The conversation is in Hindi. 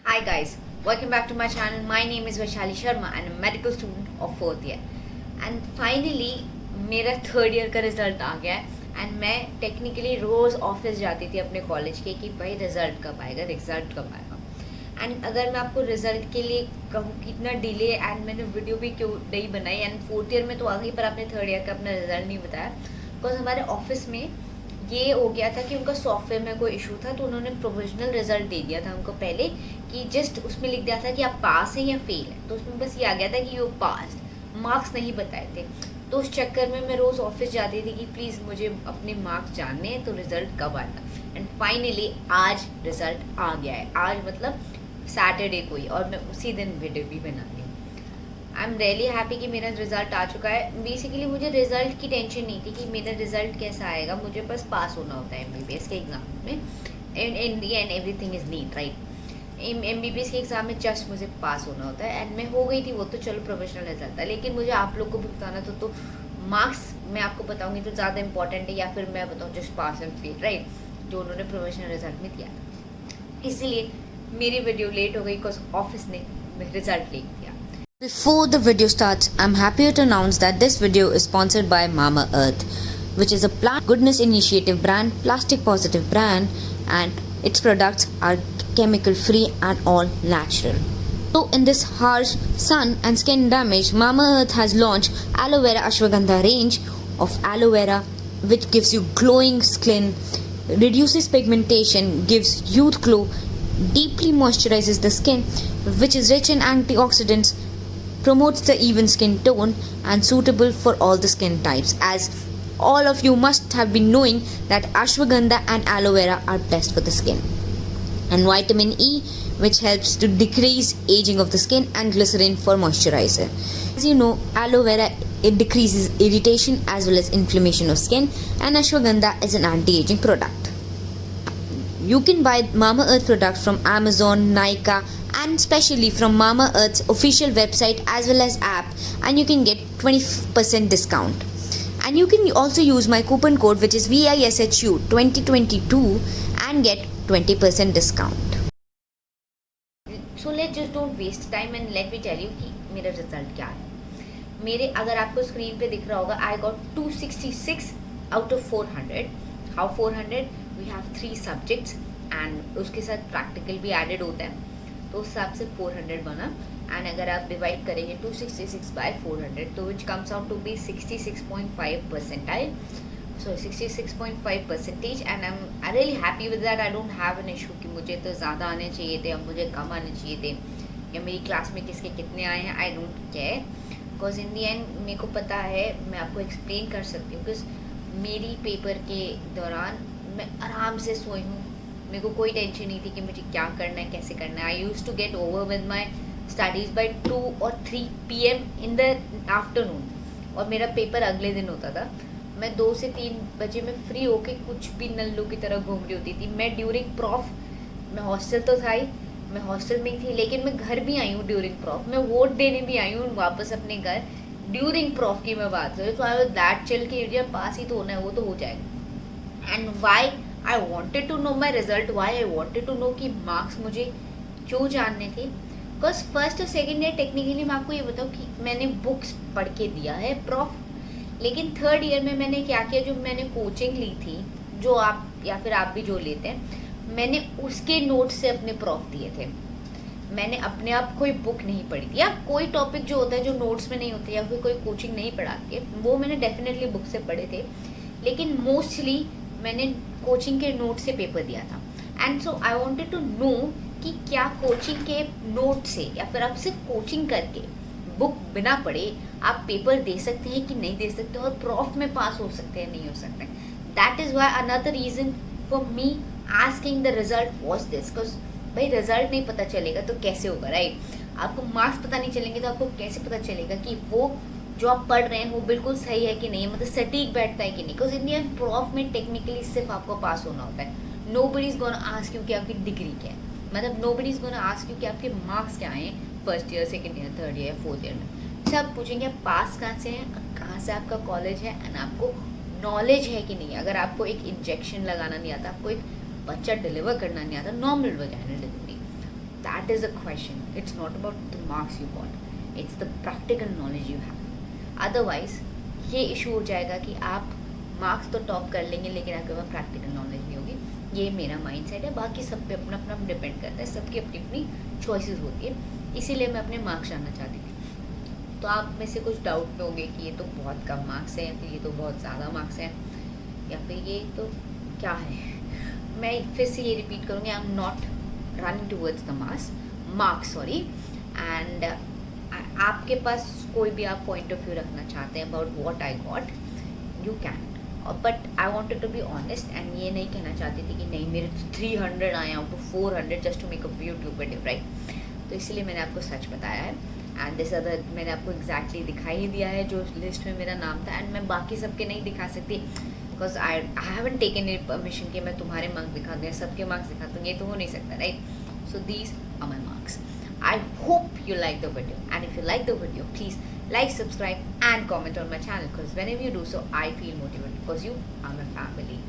Hi guys, welcome back to my channel. My name is Vaishali Sharma and I'm a medical student of 4th year. And finally मेरा 3rd year का रिजल्ट आ गया है एंड मैं टेक्निकली रोज़ ऑफिस जाती थी अपने कॉलेज के कि भाई रिजल्ट कब आएगा एंड अगर मैं आपको रिजल्ट के लिए कहूँ कितना डिले एंड मैंने वीडियो भी क्यों नहीं बनाई एंड 4th ईयर में तो आ गई पर आपने 3rd ईयर का अपना रिजल्ट नहीं बताया बिकॉज हमारे ऑफिस में ये हो गया था कि उनका सॉफ्टवेयर में कोई इशू था तो उन्होंने प्रोविजनल रिजल्ट दे दिया था हमको पहले कि जस्ट उसमें लिख दिया था कि आप पास हैं या फेल हैं, तो उसमें बस ये आ गया था कि यू पास, मार्क्स नहीं बताए थे। तो उस चक्कर में मैं रोज़ ऑफिस जाती थी कि प्लीज़ मुझे अपने मार्क्स जानने हैं, तो रिज़ल्ट कब आता। एंड फाइनली आज रिज़ल्ट आ गया है, आज मतलब सैटरडे को ही, और मैं उसी दिन वीडियो भी बना ली। आई एम रियली हैप्पी कि मेरा रिजल्ट आ चुका है। बेसिकली मुझे रिजल्ट की टेंशन नहीं थी कि मेरा रिजल्ट कैसा आएगा, मुझे बस पास होना होता है MBBS के एग्ज़ाम में। In the end everything is neat right. MBBS के एग्ज़ाम में जस्ट मुझे पास होना होता है एंड मैं हो गई थी, वो तो चलो प्रोफेशनल रिजल्ट था। लेकिन मुझे आप लोग को भी बताना तो मार्क्स मैं आपको बताऊँगी तो ज़्यादा इंपॉर्टेंट है या फिर मैं बताऊँ just pass and fail right, जो उन्होंने प्रोफेशनल रिजल्ट में दिया था। इसलिए मेरी वीडियो लेट हो गई बिकॉज ऑफिस ने रिजल्ट लेट दिया। Before the video starts, I'm happy to announce that this video is sponsored by Mama Earth, which is a plant goodness initiative brand, plastic positive brand, and its products are chemical free and all natural. So in this harsh sun and skin damage, Mama Earth has launched Aloe Vera Ashwagandha range of aloe vera, which gives you glowing skin, reduces pigmentation, gives youth glow, deeply moisturizes the skin, which is rich in antioxidants, promotes the even skin tone and suitable for all the skin types, as all of you must have been knowing that ashwagandha and aloe vera are best for the skin. And vitamin E, which helps to decrease aging of the skin, and glycerin for moisturizer. As you know, aloe vera, it decreases irritation as well as inflammation of skin, and ashwagandha is an anti-aging product. You can buy Mama Earth products from Amazon, Nykaa, and specially from Mama Earth's official website as well as app, and you can get 20% discount. And you can also use my coupon code, which is VISHU 2022, and get 20% discount. So let's just don't waste time and let me tell you कि मेरा रिजल्ट क्या है। मेरे अगर आपको स्क्रीन पे दिख रहा होगा, I got 266 out of 400. How 400? We have 3 subjects and उसके साथ प्रैक्टिकल भी एडेड होता है, तो उस हिसाब से 400 बना। एंड अगर आप डिवाइड करेंगे 266 बाय 400 तो which comes out to be 66.5 percentile, so 66.5 percentage. And I am really happy with that. I don't have an issue कि मुझे तो ज़्यादा आने चाहिए थे, अब मुझे कम आने चाहिए थे, या मेरी क्लास में किसके कितने आए हैं, I don't care, because in the and मेरे को पता है, मैं आपको एक्सप्लेन कर सकती हूँ। बिकॉज मेरी पेपर के दौरान मैं आराम से सोई हूँ, मेरे को कोई टेंशन नहीं थी कि मुझे क्या करना है, कैसे करना है। I use to get over with my studies by 2 और 3 PM इन द आफ्टरनून, और मेरा पेपर अगले दिन होता था। मैं 2 से 3 बजे में फ्री होके कुछ भी नल्लू की तरह घूम रही होती थी। मैं ड्यूरिंग प्रॉफ, मैं हॉस्टल तो था ही, मैं हॉस्टल में ही थी, लेकिन मैं घर भी आई हूँ ड्यूरिंग प्रॉफ, मैं वोट देने भी आई हूँ वापस अपने घर ड्यूरिंग प्रॉफ की मैं बात करूँ। तो आई वाज दैट चिल कि जब पास ही तो होना है, वो तो हो जाएगा। And why I wanted to know my result, why I wanted to know कि मार्क्स मुझे क्यों जानने थे। बिकॉज फर्स्ट और सेकेंड ईयर टेक्निकली मैं आपको ये बताऊँ कि मैंने बुक्स पढ़ के दिया है प्रॉफ, लेकिन 3rd ईयर में मैंने क्या किया, जो मैंने कोचिंग ली थी, जो आप या फिर आप भी जो लेते हैं, मैंने उसके नोट्स से अपने प्रॉफ दिए थे। मैंने अपने आप कोई बुक नहीं पढ़ी थी, या कोई टॉपिक जो होता है जो नोट्स में नहीं होते या फिर कोई कोचिंग नहीं पढ़ाती है, वो मैंने डेफिनेटली बुक से पढ़े थे, लेकिन मोस्टली मैंने कोचिंग के नोट से पेपर दिया था। And so I wanted to know कि क्या कोचिंग के नोट से या फिर आप सिर्फ कोचिंग करके बुक बिना पढ़े आप पेपर दे सकते हैं कि नहीं दे सकते, और प्रॉफ में पास हो सकते हैं नहीं हो सकते। That is why another reason for me asking the result was this, because भाई रिजल्ट नहीं पता चलेगा तो कैसे होगा राइट। आपको मार्क्स पता नहीं चलेंगे तो आपको कैसे पता चलेगा कि वो जो आप पढ़ रहे हैं वो बिल्कुल सही है कि नहीं, मतलब सटीक बैठता है कि नहीं। Because in the and prof में टेक्निकली सिर्फ आपको पास होना होता है। Nobody is gonna ask you कि आपकी डिग्री क्या है, मतलब nobody is gonna ask you कि आपके मार्क्स क्या आए first year, second year, 3rd year, 4th year में। सब पूछेंगे आप पास कहाँ से हैं, कहाँ से आपका कॉलेज है, एंड आपको नॉलेज है कि नहीं। अगर आपको एक इंजेक्शन लगाना नहीं आता, आपको एक बच्चा डिलीवर करना नहीं आता, normal vaginal delivery, that is a question. It's not about the marks you got, it's the practical knowledge you have. Otherwise ये इशू हो जाएगा कि आप मार्क्स तो टॉप कर लेंगे लेकिन आपके पास प्रैक्टिकल नॉलेज नहीं होगी. ये मेरा माइंडसेट है. बाकी सब पे अपना अपना डिपेंड करता है, सबकी अपनी अपनी चॉइसेस होती है. इसीलिए मैं अपने मार्क्स जानना चाहती थी. तो आप में से कुछ डाउट में होंगे कि ये तो बहुत कम मार्क्स हैं, या फिर ये तो बहुत ज़्यादा मार्क्स हैं, या फिर ये तो क्या है. मैं फिर से ये रिपीट करूँगी, I am not running towards the marks sorry. And आपके पास कोई भी आप पॉइंट ऑफ व्यू रखना चाहते हैं about what I got, you can. But I wanted to be honest and ये नहीं कहना चाहती थी कि नहीं मेरे 300 आए out of 400 just to make a YouTube video, right. तो इसलिए मैंने आपको सच बताया है. एंड दिस अदर मैंने आपको एग्जैक्टली दिखाई ही दिया है जो लिस्ट में मेरा नाम था. एंड मैं बाकी सबके नहीं दिखा सकती because I haven't taken any permission कि मैं तुम्हारे मार्क्स दिखा दूँ, सबके मार्क्स दिखा दूँ. ये तो हो नहीं सकता, right. So these are my marks. I hope you like the video, and if you like the video, please like, subscribe and comment on my channel, because whenever you do so, I feel motivated because you are my family.